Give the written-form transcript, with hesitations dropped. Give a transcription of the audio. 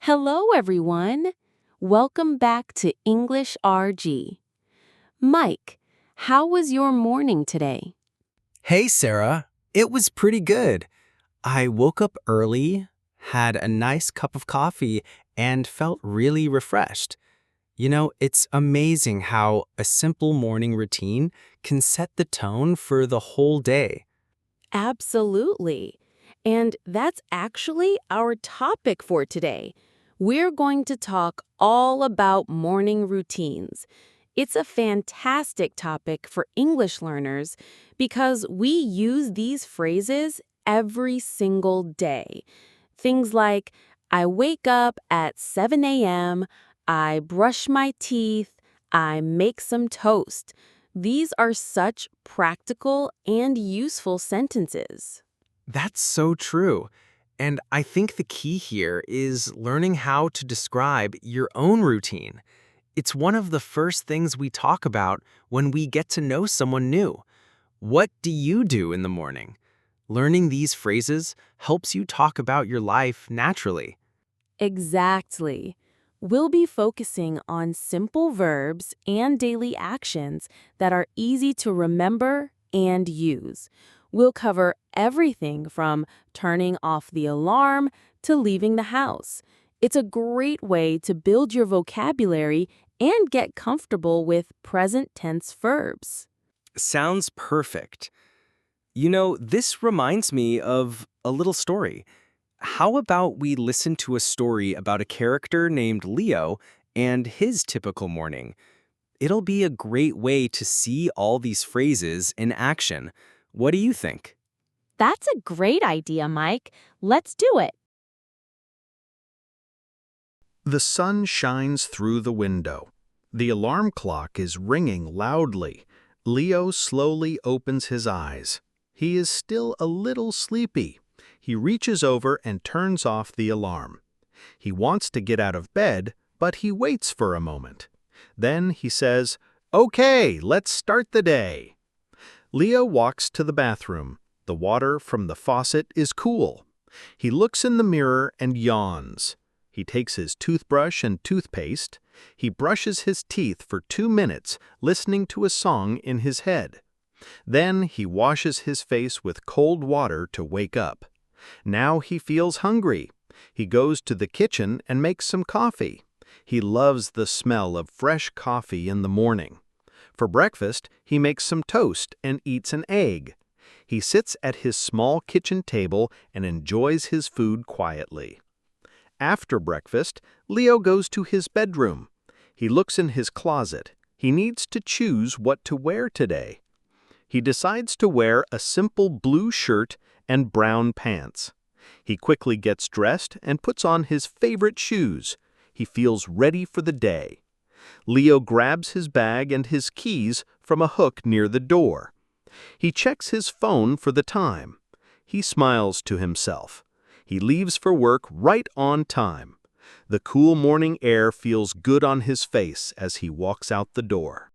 Hello, everyone. Welcome back to English RG. Mike, how was your morning today? Hey, Sarah. It was pretty good. I woke up early, had a nice cup of coffee, and felt really refreshed. It's amazing how a simple morning routine can set the tone for the whole day. Absolutely. And that's actually our topic for today. We're going to talk all about morning routines. It's a fantastic topic for English learners because we use these phrases every single day. Things like, I wake up at 7 a.m., I brush my teeth, I make some toast. These are such practical and useful sentences. That's so true. And I think the key here is learning how to describe your own routine. It's one of the first things we talk about when we get to know someone new. What do you do in the morning? Learning these phrases helps you talk about your life naturally. Exactly. We'll be focusing on simple verbs and daily actions that are easy to remember and use. We'll cover everything from turning off the alarm to leaving the house. It's a great way to build your vocabulary and get comfortable with present tense verbs. Sounds perfect. This reminds me of a little story. How about we listen to a story about a character named Leo and his typical morning? It'll be a great way to see all these phrases in action. What do you think? That's a great idea, Mike. Let's do it. The sun shines through the window. The alarm clock is ringing loudly. Leo slowly opens his eyes. He is still a little sleepy. He reaches over and turns off the alarm. He wants to get out of bed, but he waits for a moment. Then he says, "Okay, let's start the day." Leo walks to the bathroom. The water from the faucet is cool. He looks in the mirror and yawns. He takes his toothbrush and toothpaste. He brushes his teeth for 2 minutes, listening to a song in his head. Then he washes his face with cold water to wake up. Now he feels hungry. He goes to the kitchen and makes some coffee. He loves the smell of fresh coffee in the morning. For breakfast, he makes some toast and eats an egg. He sits at his small kitchen table and enjoys his food quietly. After breakfast, Leo goes to his bedroom. He looks in his closet. He needs to choose what to wear today. He decides to wear a simple blue shirt and brown pants. He quickly gets dressed and puts on his favorite shoes. He feels ready for the day. Leo grabs his bag and his keys from a hook near the door. He checks his phone for the time. He smiles to himself. He leaves for work right on time. The cool morning air feels good on his face as he walks out the door.